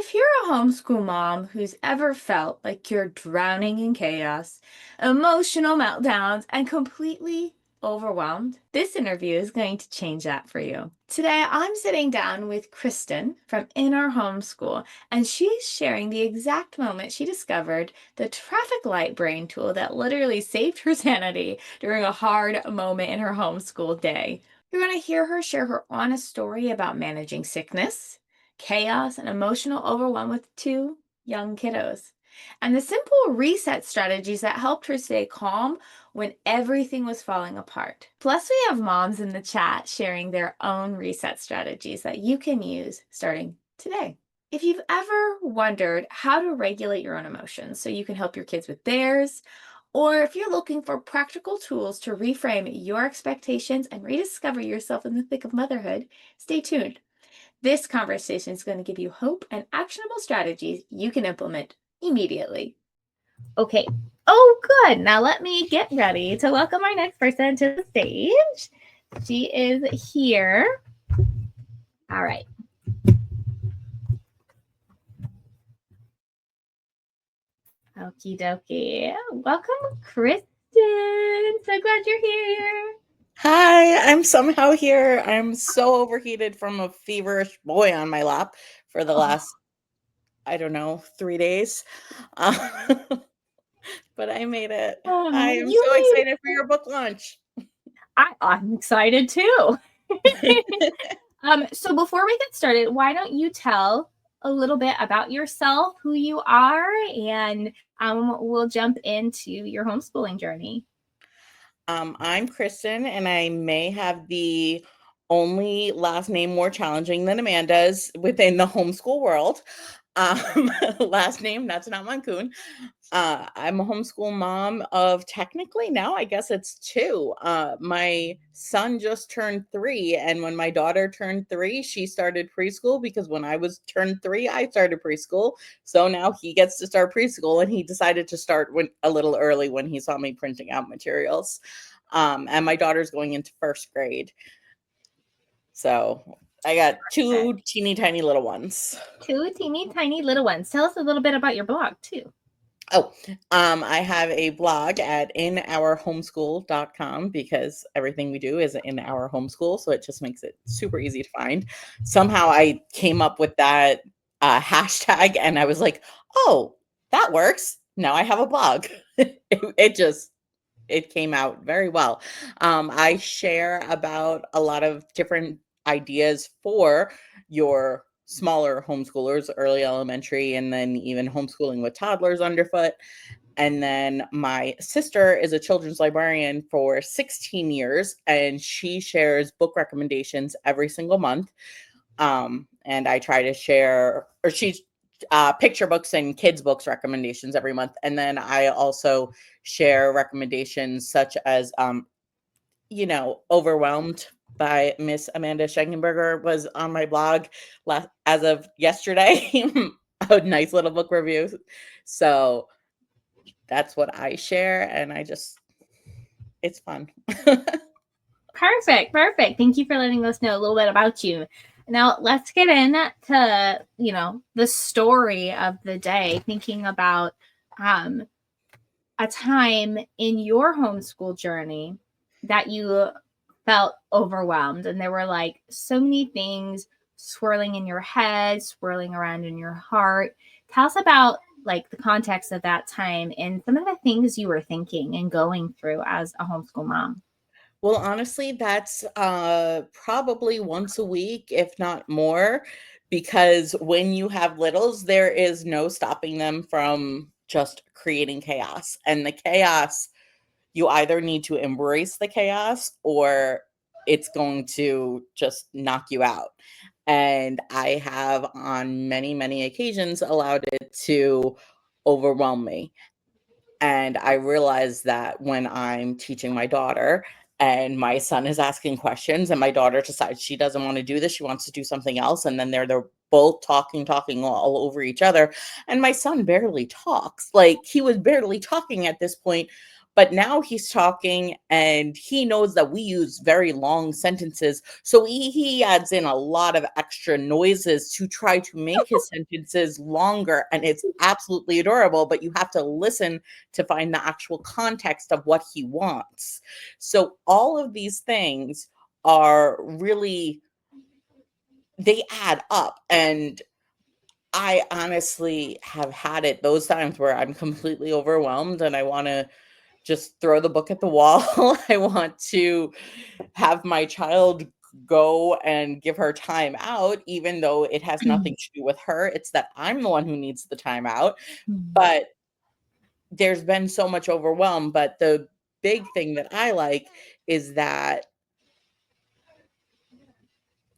If you're a homeschool mom who's ever felt like you're drowning in chaos, emotional meltdowns, and completely overwhelmed, this interview is going to change that for you. Today, I'm sitting down with Kristen from In Our Homeschool, and she's sharing the exact moment she discovered the traffic light brain tool that literally saved her sanity during a hard moment in her homeschool day. You're going to hear her share her honest story about managing sickness, chaos, and emotional overwhelm with two young kiddos, and the simple reset strategies that helped her stay calm when everything was falling apart. Plus, we have moms in the chat sharing their own reset strategies that you can use starting today. If you've ever wondered how to regulate your own emotions so you can help your kids with theirs, or if you're looking for practical tools to reframe your expectations and rediscover yourself in the thick of motherhood, stay tuned. This conversation is going to give you hope and actionable strategies you can implement immediately. Okay. Oh, good. Now let me get ready to welcome our next person to the stage. She is here. All right. Okie dokie. Welcome, Kristen. So glad you're here. Hi, I'm somehow here. I'm so overheated from a feverish boy on my lap for the last, I don't know, 3 days. Uh, but I made it. I am so excited for your book launch. I'm excited too. So before we get started, why don't you tell a little bit about yourself, who you are, and we'll jump into your homeschooling journey. I'm Kristen, and I may have the only last name more challenging than Amanda's within the homeschool world. Last name, that's not Mancoon. I'm a homeschool mom of technically now, I guess it's 2. My son just turned 3, and when my daughter turned 3, she started preschool because when I was turned 3, I started preschool. So now he gets to start preschool, and he decided to start a little early when he saw me printing out materials. And my daughter's going into 1st grade. So I got 2 teeny tiny little ones. 2 teeny tiny little ones. Tell us a little bit about your blog too. I have a blog at inourhomeschool.com because everything we do is in our homeschool. So it just makes it super easy to find. Somehow I came up with that hashtag and I was like, oh, that works. Now I have a blog. it came out very well. I share about a lot of different ideas for your smaller homeschoolers, early elementary, and then even homeschooling with toddlers underfoot. And then my sister is a children's librarian for 16 years, and she shares book recommendations every single month. And I try to share, or she picture books and kids books recommendations every month. And then I also share recommendations such as, Overwhelmed by Miss Amanda Schenkenberger was on my blog as of yesterday. A nice little book review. So that's what I share. And it's fun. Perfect. Thank you for letting us know a little bit about you. Now let's get into, the story of the day, thinking about a time in your homeschool journey that you felt overwhelmed and there were like so many things swirling in your head, swirling around in your heart. Tell us about like the context of that time and some of the things you were thinking and going through as a homeschool mom. Well, honestly, that's probably once a week, if not more, because when you have littles, there is no stopping them from just creating chaos. And the chaos, you either need to embrace the chaos or it's going to just knock you out. And I have on many, many occasions allowed it to overwhelm me. And I realize that when I'm teaching my daughter and my son is asking questions and my daughter decides she doesn't want to do this, she wants to do something else. And then they're both talking all over each other. And my son barely talks. Like he was barely talking at this point, But now he's talking and he knows that we use very long sentences. So he adds in a lot of extra noises to try to make his sentences longer. And it's absolutely adorable, but you have to listen to find the actual context of what he wants. So all of these things are really, they add up. And I honestly have had it those times where I'm completely overwhelmed and I want to just throw the book at the wall. I want to have my child go and give her time out, even though it has nothing to do with her. It's that I'm the one who needs the time out. But there's been so much overwhelm. But the big thing that I like is that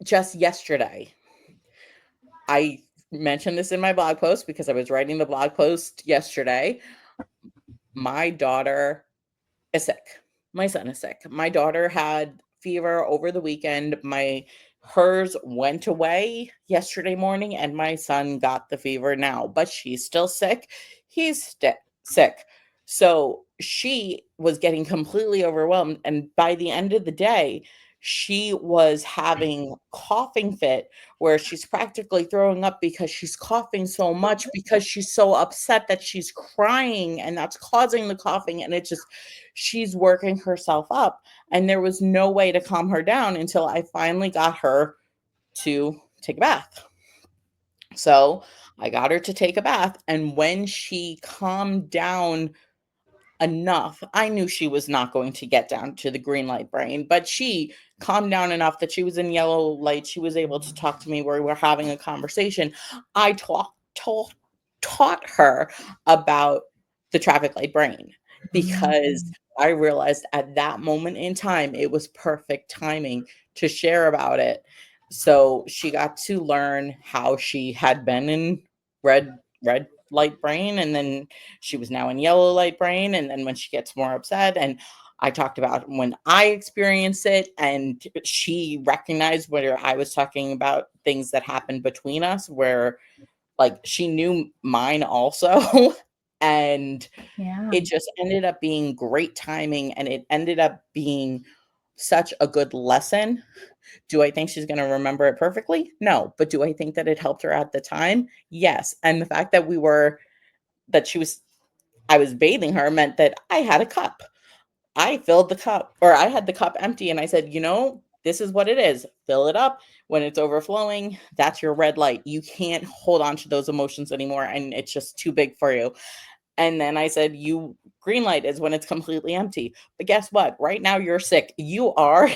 just yesterday, I mentioned this in my blog post because I was writing the blog post yesterday. My daughter is sick. My son is sick. My daughter had fever over the weekend. Hers went away yesterday morning and my son got the fever now, but she's still sick. He's sick. So she was getting completely overwhelmed and by the end of the day, she was having coughing fit where she's practically throwing up because she's coughing so much because she's so upset that she's crying and that's causing the coughing and it just she's working herself up and there was no way to calm her down until I finally got her to take a bath. So I got her to take a bath and when she calmed down enough. I knew she was not going to get down to the green light brain, but she calmed down enough that she was in yellow light. She was able to talk to me where we were having a conversation. I taught her about the traffic light brain because I realized at that moment in time it was perfect timing to share about it. So she got to learn how she had been in red light brain and then she was now in yellow light brain and then when she gets more upset and I talked about when I experienced it and she recognized where I was talking about things that happened between us where like she knew mine also and Yeah. it just ended up being great timing and it ended up being such a good lesson. Do I think she's going to remember it perfectly? No, but do I think that it helped her at the time? Yes. And the fact that that she was I was bathing her meant that I had a cup. I filled the cup, or I had the cup empty, and I said, this is what it is. Fill it up. When it's overflowing, that's your red light. You can't hold on to those emotions anymore, and it's just too big for you. And then I said, green light is when it's completely empty. But guess what? Right now, you're sick. You are.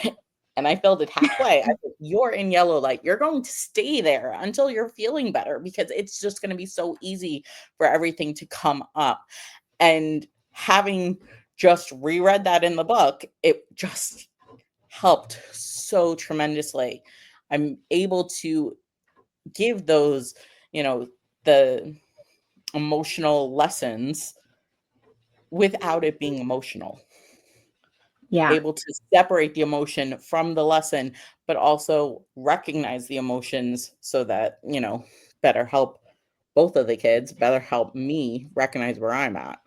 And I filled it halfway. I said, you're in yellow light. You're going to stay there until you're feeling better because it's just going to be so easy for everything to come up. And having just reread that in the book, it just helped so tremendously. I'm able to give those, the emotional lessons without it being emotional. Yeah. Able to separate the emotion from the lesson, but also recognize the emotions so that, better help both of the kids, better help me recognize where I'm at.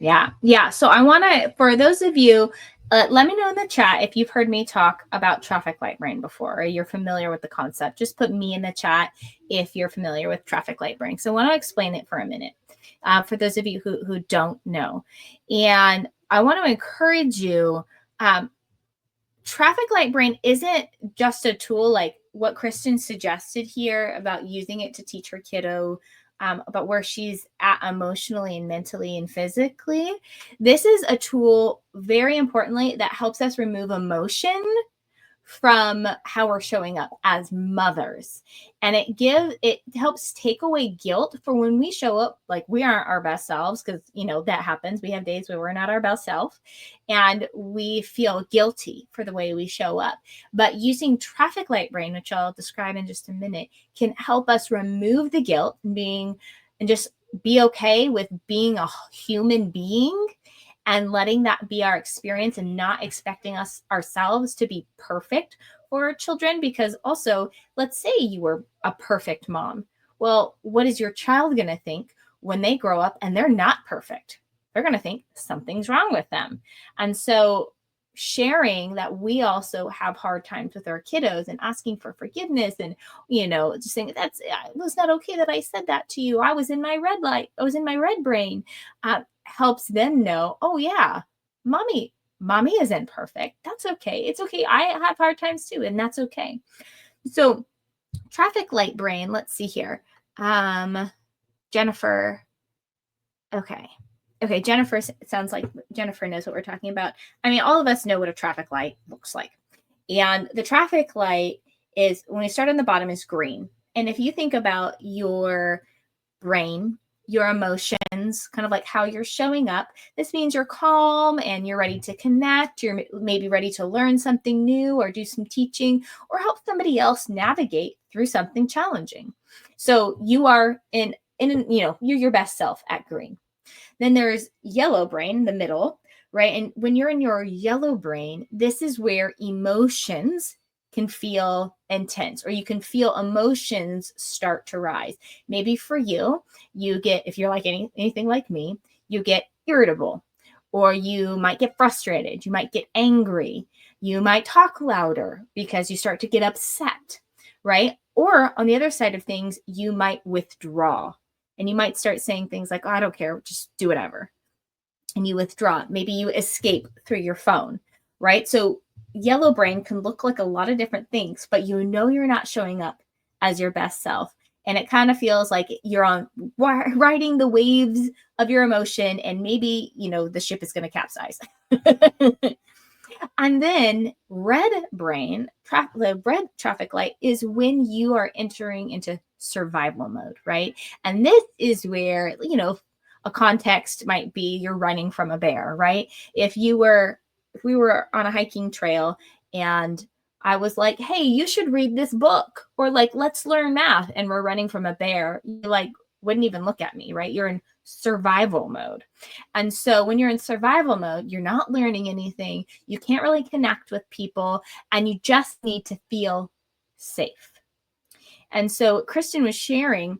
Yeah. Yeah. So I want to, for those of you, let me know in the chat if you've heard me talk about traffic light brain before or you're familiar with the concept. Just put me in the chat if you're familiar with traffic light brain. So I want to explain it for a minute for those of you who don't know. And I want to encourage you. Traffic light brain isn't just a tool like what Kristen suggested here about using it to teach her kiddo about where she's at emotionally and mentally and physically. This is a tool, very importantly, that helps us remove emotion from how we're showing up as mothers, and it helps take away guilt for when we show up like we aren't our best selves, because that happens. We have days where we're not our best self and we feel guilty for the way we show up. But using traffic light brain, which I'll describe in just a minute, can help us remove the guilt and just be okay with being a human being and letting that be our experience and not expecting ourselves to be perfect for our children. Because also, let's say you were a perfect mom. Well, what is your child going to think when they grow up and they're not perfect? they're going to think something's wrong with them. And so sharing that we also have hard times with our kiddos and asking for forgiveness and, just saying it was not okay that I said that to you. I was in my red light. I was in my red brain. Helps them know, oh yeah, mommy isn't perfect. That's okay. It's okay. I have hard times too. And that's okay. So traffic light brain, let's see here. Jennifer. Okay, Jennifer, sounds like Jennifer knows what we're talking about. I mean, all of us know what a traffic light looks like. And the traffic light is, when we start on the bottom, is green. And if you think about your brain, your emotions, kind of like how you're showing up, this means you're calm and you're ready to connect. You're maybe ready to learn something new or do some teaching or help somebody else navigate through something challenging. So you are you're your best self at green. Then there's yellow brain, the middle, right? And when you're in your yellow brain, this is where emotions can feel intense, or you can feel emotions start to rise. Maybe for you, if you're like anything like me, you get irritable, or you might get frustrated, you might get angry, you might talk louder because you start to get upset, right? Or on the other side of things, you might withdraw. And you might start saying things like, oh, I don't care, just do whatever. And you withdraw. Maybe you escape through your phone, right? So yellow brain can look like a lot of different things, but you're not showing up as your best self. And it kind of feels like you're riding the waves of your emotion, and maybe, the ship is going to capsize. And then red brain, the red traffic light is when you are entering into survival mode, right? And this is where, a context might be you're running from a bear, right? If we were on a hiking trail and I was like, hey, you should read this book, or like, let's learn math, and we're running from a bear, you wouldn't even look at me, right? You're in survival mode. And so when you're in survival mode, you're not learning anything. You can't really connect with people, and you just need to feel safe. And so what Kristen was sharing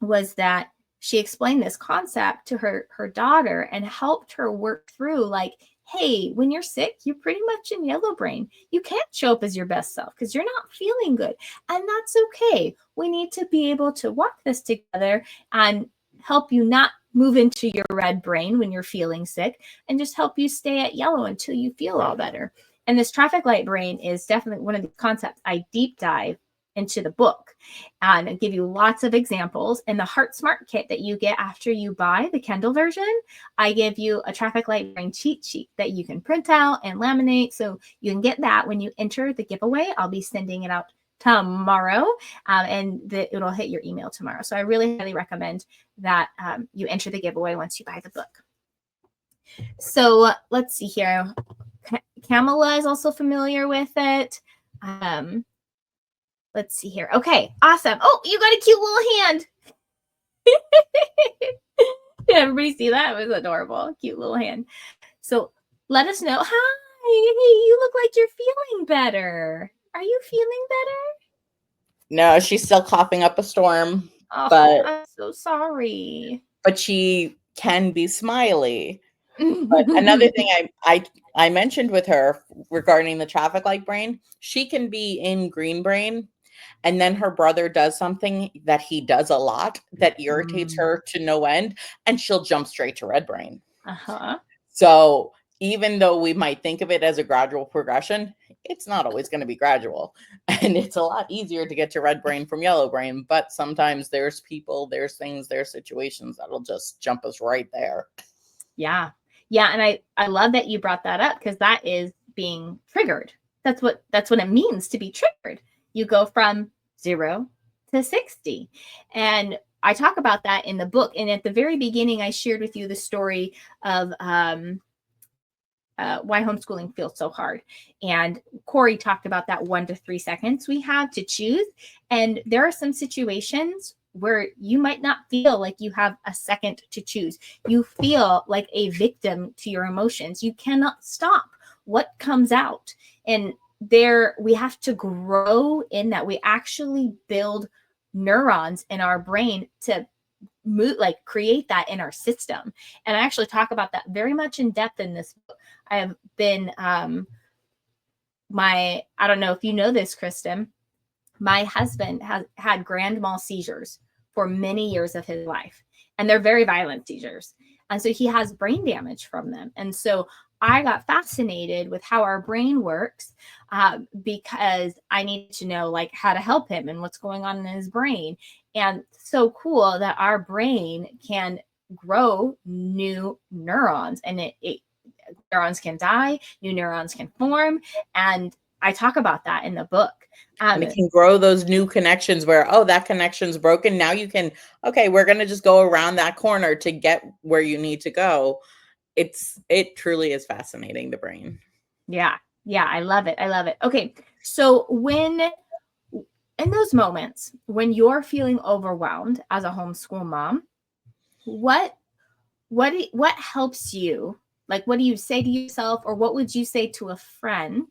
was that she explained this concept to her daughter and helped her work through, like, hey, when you're sick, you're pretty much in yellow brain. You can't show up as your best self because you're not feeling good. And that's okay. We need to be able to walk this together and help you not move into your red brain when you're feeling sick, and just help you stay at yellow until you feel all better. And this traffic light brain is definitely one of the concepts I deep dive into the book, and I give you lots of examples. In the Heart Smart kit that you get after you buy the Kindle version, I give you a traffic light brain cheat sheet that you can print out and laminate, so you can get that when you enter the giveaway. I'll be sending it out tomorrow, and it'll hit your email tomorrow. So I really highly recommend that you enter the giveaway once you buy the book. So let's see here. Kamala is also familiar with it. Let's see here. Okay, awesome. Oh, you got a cute little hand. Did everybody see that? It was adorable. Cute little hand. So let us know. Hi. Hey, you look like you're feeling better. Are you feeling better? No, she's still coughing up a storm. Oh, but I'm so sorry. But she can be smiley. But another thing I mentioned with her regarding the traffic light brain, she can be in green brain, and then her brother does something that he does a lot that irritates her to no end, and she'll jump straight to red brain. Uh-huh. So even though we might think of it as a gradual progression, it's not always going to be gradual. And it's a lot easier to get to red brain from yellow brain. But sometimes there's people, there's things, there's situations that'll just jump us right there. Yeah. Yeah. And I love that you brought that up, because that is being triggered. That's what it means to be triggered. You go from 0 to 60. And I talk about that in the book. And at the very beginning, I shared with you the story of why homeschooling feels so hard. And Corey talked about that 1 to 3 seconds we have to choose. And there are some situations where you might not feel like you have a second to choose. You feel like a victim to your emotions. You cannot stop what comes out. And we have to grow in that. We actually build neurons in our brain to create that in our system. And I actually talk about that very much in depth in this book. I have been, I don't know if you know this, Kristen, my husband has had grand mal seizures for many years of his life, and they're very violent seizures. And so he has brain damage from them. And so I got fascinated with how our brain works, because I needed to know like how to help him and what's going on in his brain. And so cool that our brain can grow new neurons, and neurons can die, new neurons can form. And I talk about that in the book. And it can grow those new connections where, oh, that connection's broken. Now you can, okay, we're going to just go around that corner to get where you need to go. It truly is fascinating, the brain. Yeah. Yeah. I love it. I love it. Okay. So in those moments when you're feeling overwhelmed as a homeschool mom, what helps you? Like, what do you say to yourself, or what would you say to a friend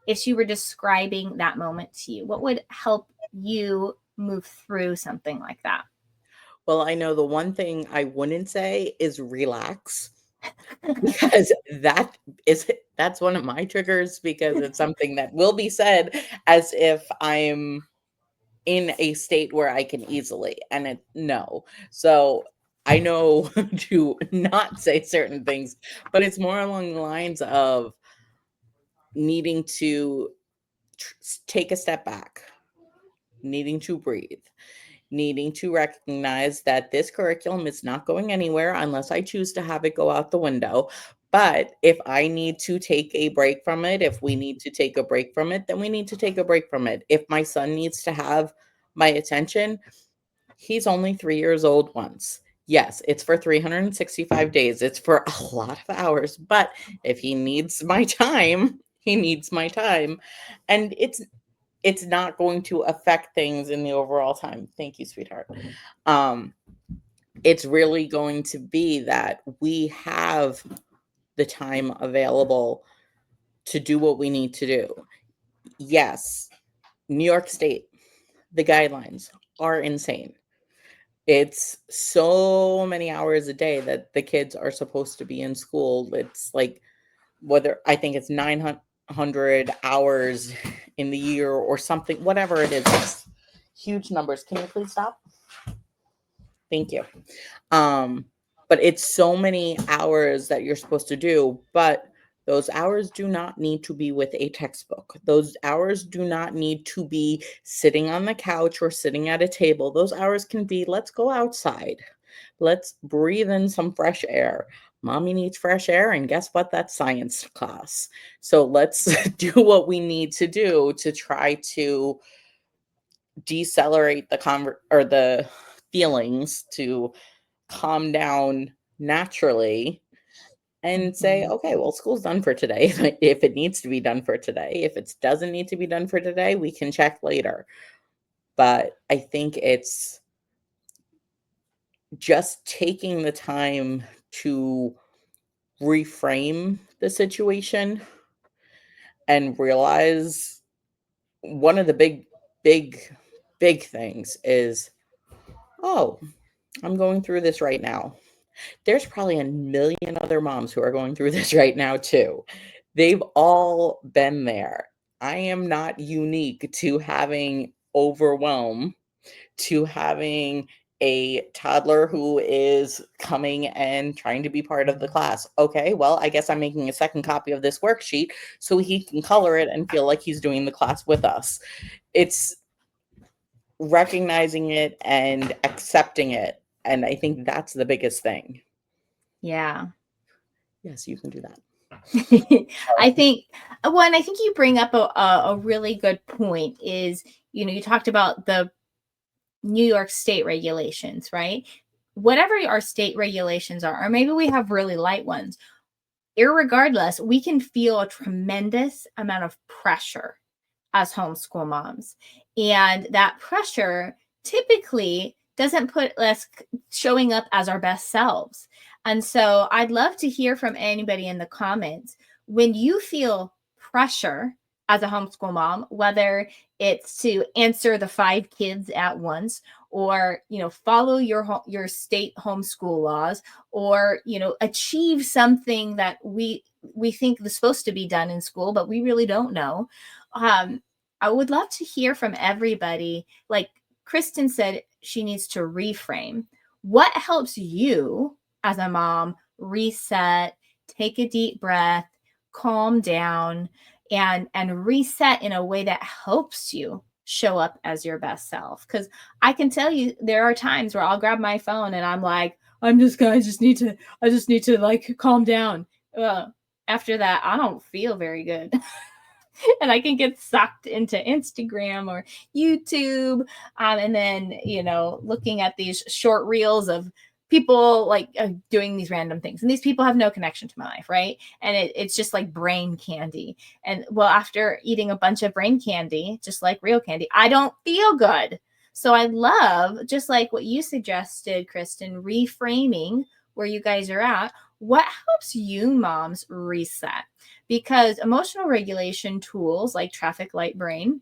if she were describing that moment to you? What would help you move through something like that? Well, I know the one thing I wouldn't say is relax, because that's one of my triggers, because it's something that will be said as if I'm in a state where I can easily, and no. So I know to not say certain things, but it's more along the lines of needing to take a step back, needing to breathe, needing to recognize that this curriculum is not going anywhere unless I choose to have it go out the window. But if I need to take a break from it, if we need to take a break from it, then we need to take a break from it. If my son needs to have my attention, he's only 3 years old once. Yes, it's for 365 days. It's for a lot of hours, but if he needs my time, he needs my time. And it's not going to affect things in the overall time. Thank you, sweetheart. It's really going to be that we have the time available to do what we need to do. Yes, New York State, the guidelines are insane. It's so many hours a day that the kids are supposed to be in school. It's like, whether I think it's 900 hours in the year or something, whatever it is, it's huge numbers. Can you please stop? Thank you. But it's so many hours that you're supposed to do, but those hours do not need to be with a textbook. Those hours do not need to be sitting on the couch or sitting at a table. Those hours can be, let's go outside. Let's breathe in some fresh air. Mommy needs fresh air, and guess what? That's science class. So let's do what we need to do to try to decelerate the feelings, to calm down naturally, and say, okay, well, school's done for today. If it needs to be done for today, if it doesn't need to be done for today, we can check later. But I think it's just taking the time to reframe the situation and realize one of the big things is, oh, I'm going through this right now. There's probably a million other moms who are going through this right now too. They've all been there. I am not unique to having overwhelm, to having a toddler who is coming and trying to be part of the class. Okay, well, I guess I'm making a second copy of this worksheet so he can color it and feel like he's doing the class with us. It's recognizing it and accepting it. And I think that's the biggest thing. Yeah. Yes, you can do that. I think, well, and I think you bring up a really good point is, you talked about the New York state regulations, right? Whatever our state regulations are, or maybe we have really light ones, irregardless, we can feel a tremendous amount of pressure as homeschool moms. And that pressure typically doesn't put us showing up as our best selves. And so I'd love to hear from anybody in the comments when you feel pressure as a homeschool mom, whether it's to answer the 5 kids at once, or, follow your state homeschool laws, or, achieve something that we think is supposed to be done in school, but we really don't know. Um, I would love to hear from everybody. Like Kristen said, she needs to reframe. What helps you as a mom reset, take a deep breath, calm down, and reset in a way that helps you show up as your best self? Because I can tell you there are times where I'll grab my phone and I'm like, I just need to like calm down. After that, I don't feel very good. And I can get sucked into Instagram or YouTube. And then, looking at these short reels of people like doing these random things. And these people have no connection to my life, right? And it's just like brain candy. And well, after eating a bunch of brain candy, just like real candy, I don't feel good. So I love, just like what you suggested, Kristen, reframing where you guys are at. What helps you moms reset? Because emotional regulation tools like traffic light brain,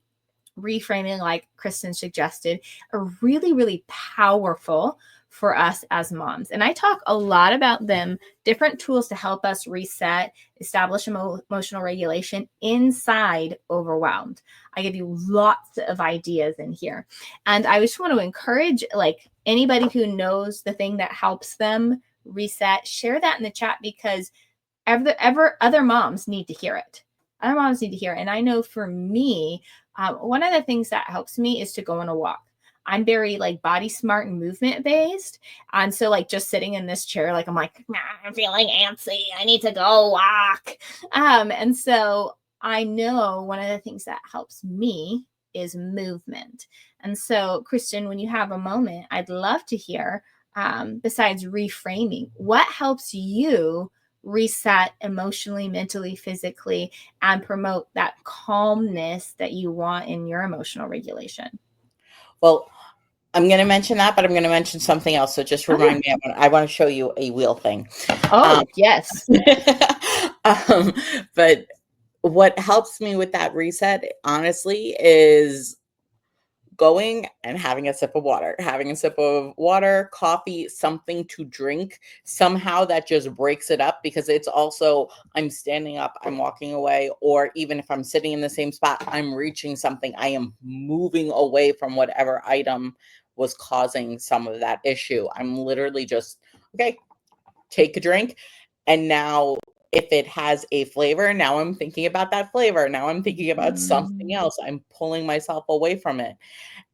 reframing, like Kristen suggested, are really, really powerful for us as moms. And I talk a lot about them, different tools to help us reset, establish emotional regulation inside overwhelmed. I give you lots of ideas in here. And I just want to encourage, like, anybody who knows the thing that helps them reset, share that in the chat, because other moms need to hear it. Other moms need to hear it. And I know for me, one of the things that helps me is to go on a walk. I'm very like body smart and movement based. And so like just sitting in this chair, like I'm like, I'm feeling antsy. I need to go walk. And so I know one of the things that helps me is movement. And so, Kristen, when you have a moment, I'd love to hear, besides reframing, what helps you reset emotionally, mentally, physically, and promote that calmness that you want in your emotional regulation? Well, I'm going to mention that, but I'm going to mention something else. So just remind me, I want to show you a wheel thing. Yes. But what helps me with that reset, honestly, is going and having a sip of water, coffee, something to drink, somehow that just breaks it up, because it's also, I'm standing up, I'm walking away, or even if I'm sitting in the same spot, I'm reaching something. I am moving away from whatever item was causing some of that issue. I'm literally just, okay, take a drink. And now if it has a flavor, now I'm thinking about that flavor. Now I'm thinking about something else. I'm pulling myself away from it.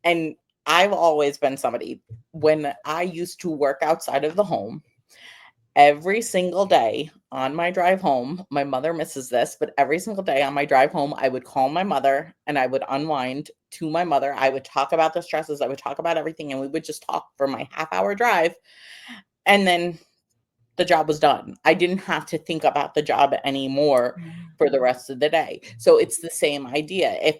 And I've always been somebody, when I used to work outside of the home, every single day on my drive home, my mother misses this, but every single day on my drive home, I would call my mother and I would unwind to my mother. I would talk about the stresses. I would talk about everything, and we would just talk for my half-hour drive. And then the job was done. I didn't have to think about the job anymore for the rest of the day. So it's the same idea. If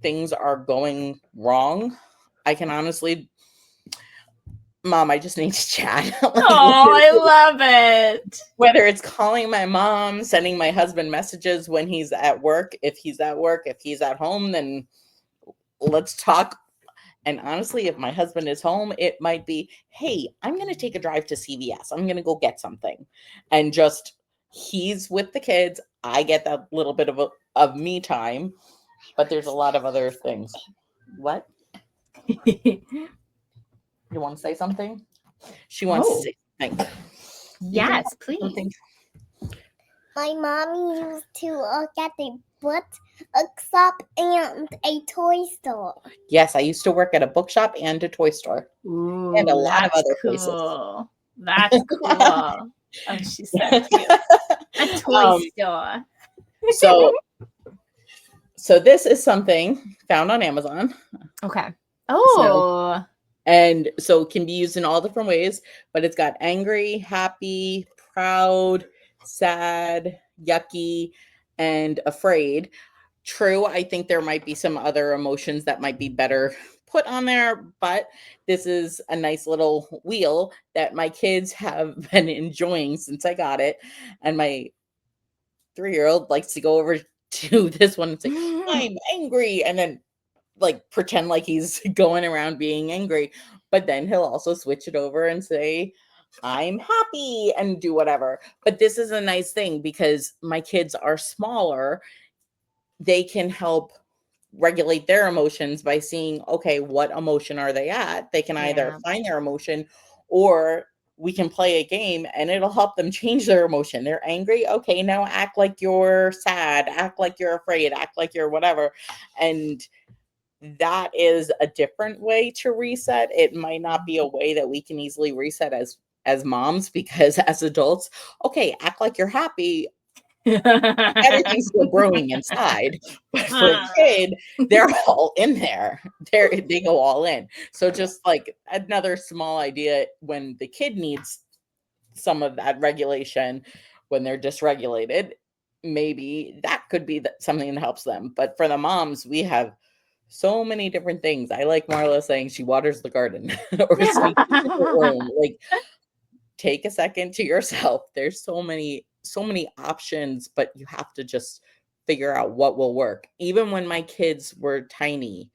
things are going wrong, I can honestly, Mom, I just need to chat. Like, oh, I love it. Whether it's calling my mom, sending my husband messages when he's at work, if he's at home, then let's talk. And honestly, if my husband is home, it might be, hey, I'm going to take a drive to CVS. I'm going to go get something. And just, he's with the kids. I get that little bit of me time, but there's a lot of other things. What? You want to say something? She wants to say something. Yes, please. Something. My mommy used to work at a bookshop and a toy store. Yes, I used to work at a bookshop and a toy store. Ooh, and a lot of other cool. places. That's cool. Oh, she's so cute. A toy store. So this is something found on Amazon. Okay. Oh. So it can be used in all different ways, but it's got angry, happy, proud, sad, yucky, and afraid. True, I think there might be some other emotions that might be better put on there, but this is a nice little wheel that my kids have been enjoying since I got it. And my 3-year-old likes to go over to this one and say, I'm angry, and then like pretend like he's going around being angry. But then he'll also switch it over and say, I'm happy, and do whatever. But this is a nice thing because my kids are smaller. They can help regulate their emotions by seeing, okay, what emotion are they at? They can either Yeah. find their emotion, or we can play a game and it'll help them change their emotion. They're angry. Okay, now act like you're sad, act like you're afraid, act like you're whatever. And that is a different way to reset. It might not be a way that we can easily reset as moms, because as adults, okay, act like you're happy. Everything's still brewing inside. But for a kid, they're all in there. They go all in. So just like another small idea, when the kid needs some of that regulation, when they're dysregulated, maybe that could be something that helps them. But for the moms, we have so many different things. I like Marla saying she waters the garden or sweeps the room. Like, take a second to yourself. There's so many options, but you have to just figure out what will work. Even when my kids were tiny,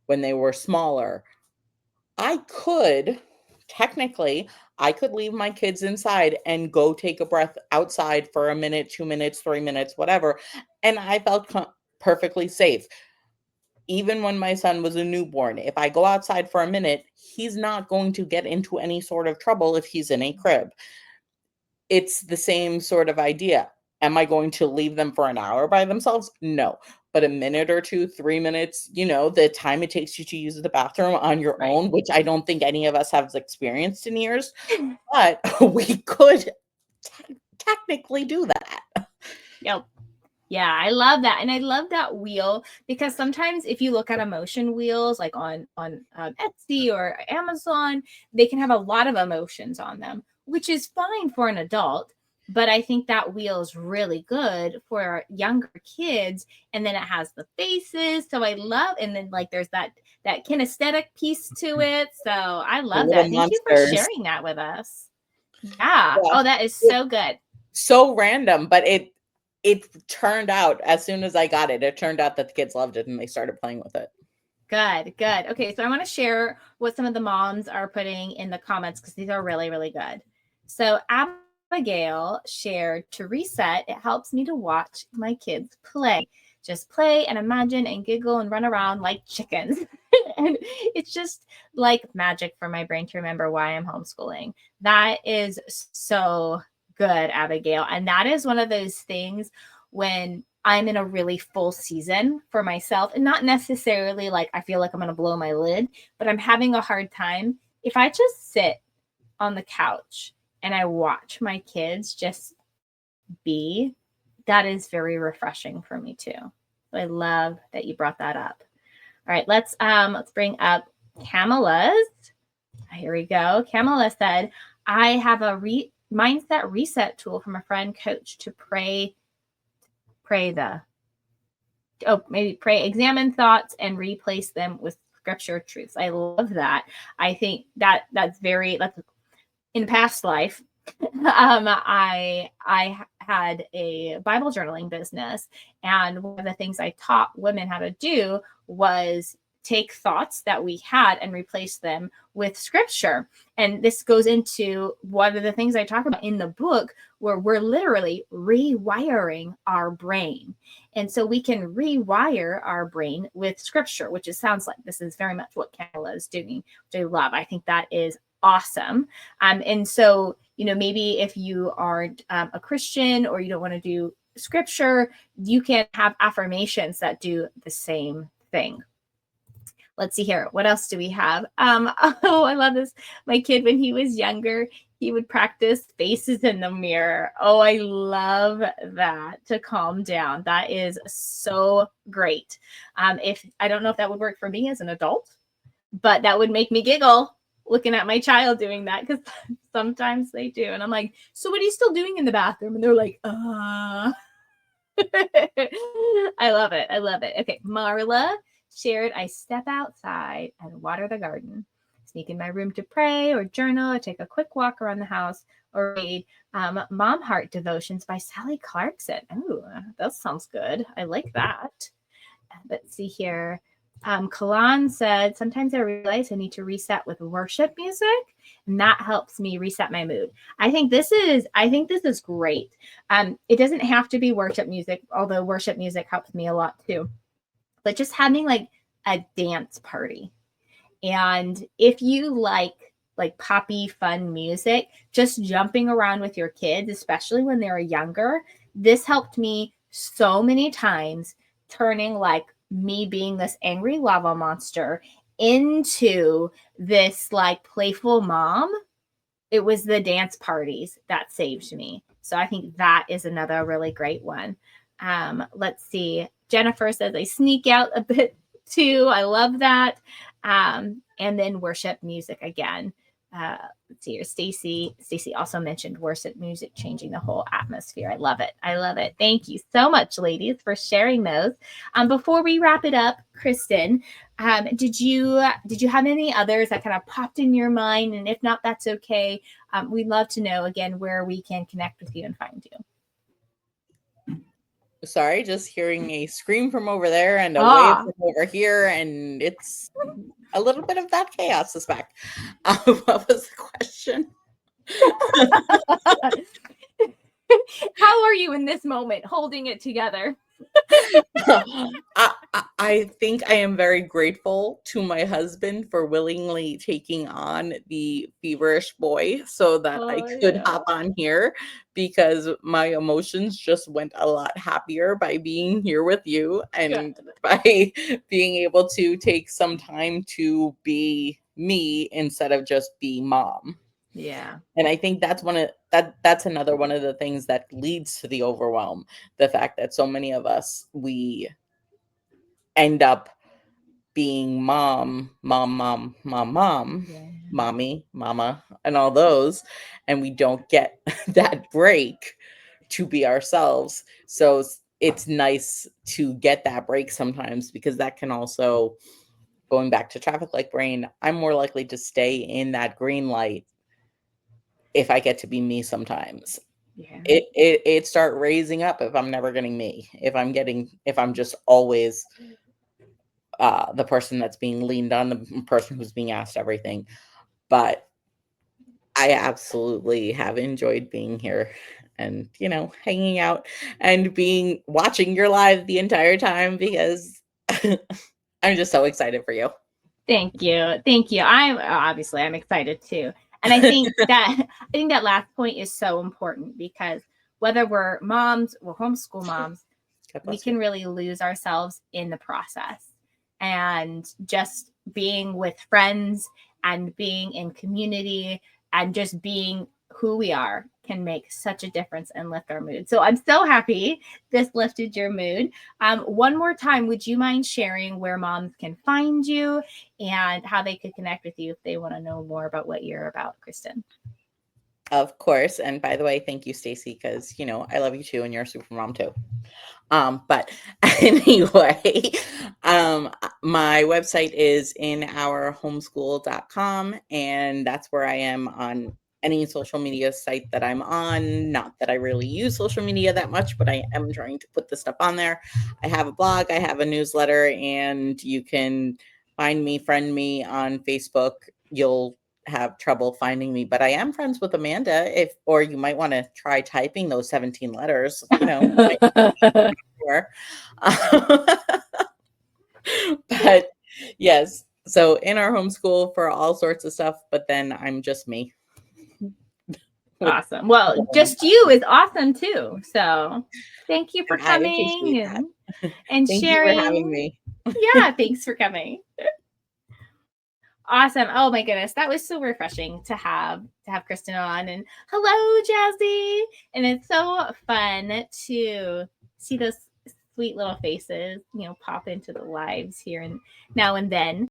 when they were smaller, I could technically I could leave my kids inside and go take a breath outside for a minute, 2 minutes, 3 minutes, whatever, and I felt perfectly safe. Even when my son was a newborn, if I go outside for a minute, he's not going to get into any sort of trouble if he's in a crib. It's the same sort of idea. Am I going to leave them for an hour by themselves? No. But a minute or 2, 3 minutes, the time it takes you to use the bathroom on your Right. own, which I don't think any of us have experienced in years, but we could technically do that. Yep. Yeah, I love that. And I love that wheel, because sometimes if you look at emotion wheels like on Etsy or Amazon, they can have a lot of emotions on them, which is fine for an adult. But I think that wheel is really good for younger kids. And then it has the faces. So I love, and then like there's that kinesthetic piece to it. So I The love little that. Thank you for monsters. sharing that with us. Yeah. Yeah. Oh, that is so good. So random, but it turned out, as soon as I got it, it turned out that the kids loved it and they started playing with it. Good, good. Okay, so I want to share what some of the moms are putting in the comments, because these are really, really good. So Abigail shared, to reset, it helps me to watch my kids play. Just play and imagine and giggle and run around like chickens. And it's just like magic for my brain to remember why I'm homeschooling. That is so good, Abigail. And that is one of those things when I'm in a really full season for myself, and not necessarily like I feel like I'm going to blow my lid, but I'm having a hard time. If I just sit on the couch and I watch my kids just be, that is very refreshing for me too. So I love that you brought that up. All right, let's bring up Kamala's. Here we go. Kamala said, I have a mindset reset tool from a friend coach to examine thoughts and replace them with scripture truths. I love that. I think that's in past life. I had a Bible journaling business, and one of the things I taught women how to do was take thoughts that we had and replace them with scripture. And this goes into one of the things I talk about in the book, where we're literally rewiring our brain. And so we can rewire our brain with scripture, which sounds like this is very much what Kamala is doing, which I love. I think that is awesome. And so, maybe if you aren't a Christian, or you don't want to do scripture, you can have affirmations that do the same thing. Let's see here. What else do we have? Oh, I love this. My kid, when he was younger, he would practice faces in the mirror. Oh, I love that, to calm down. That is so great. If I don't know if that would work for me as an adult, but that would make me giggle looking at my child doing that, because sometimes they do. And I'm like, so what are you still doing in the bathroom? And they're like, I love it. I love it. Okay. Marla shared, I step outside and water the garden. sneak in my room to pray or journal or take a quick walk around the house or read Mom Heart Devotions by Sally Clarkson. Ooh, that sounds good. I like that. Let's see here. Kalan said, sometimes I realize I need to reset with worship music, and that helps me reset my mood. I think this is great. It doesn't have to be worship music, although worship music helps me a lot too. But just having like a dance party. And if you like poppy fun music, just jumping around with your kids, especially when they're younger, this helped me so many times, turning like me being this angry lava monster into this like playful mom. It was the dance parties that saved me. So I think that is another really great one. Let's see. Jennifer says I sneak out a bit too. I love that. And then worship music again. Let's see here. Stacy also mentioned worship music changing the whole atmosphere. I love it. I love it. Thank you so much, ladies, for sharing those. Before we wrap it up, Kristen, did you have any others that kind of popped in your mind? And if not, that's okay. We'd love to know again where we can connect with you and find you. Sorry, just hearing a scream from over there and a wave from over here, and it's a little bit of that chaos, I suspect. What was the question? How are you in this moment, holding it together? I think I am very grateful to my husband for willingly taking on the feverish boy so that I could hop on here, because my emotions just went a lot happier by being here with you and by being able to take some time to be me instead of just be mom. Yeah. And I think that's that's another one of the things that leads to the overwhelm. The fact that so many of us, we end up being mom, mommy, mama, and all those, and we don't get that break to be ourselves. So it's nice to get that break sometimes, because that can also, going back to traffic light brain, I'm more likely to stay in that green light if I get to be me sometimes. Yeah. It start raising up if I'm never getting me, if I'm just always the person that's being leaned on, the person who's being asked everything. But I absolutely have enjoyed being here and, hanging out and watching your live the entire time, because I'm just so excited for you. Thank you. Thank you. I'm excited too. And I think that last point is so important, because whether we're moms or homeschool moms, we can really lose ourselves in the process. And just being with friends and being in community and just being who we are can make such a difference and lift our mood. So I'm so happy this lifted your mood. One more time, would you mind sharing where moms can find you and how they could connect with you if they want to know more about what you're about, Kristen? Of course. And by the way, thank you, Stacy, because, I love you too, and you're a super mom too. But anyway, my website is inourhomeschool.com, and that's where I am on any social media site that I'm on. Not that I really use social media that much, but I am trying to put this stuff on there. I have a blog, I have a newsletter, and you can find me, friend me on Facebook. You'll have trouble finding me, but I am friends with Amanda, or you might want to try typing those 17 letters, sure. But yes, so In Our Homeschool for all sorts of stuff, but then I'm just me. Awesome. Well, just you is awesome too. So thank you for coming and Thank sharing. you for having me. Yeah, thanks for coming. Awesome. Oh my goodness. That was so refreshing to have Kristen on. And hello, Jazzy. And it's so fun to see those sweet little faces, pop into the lives here and now and then.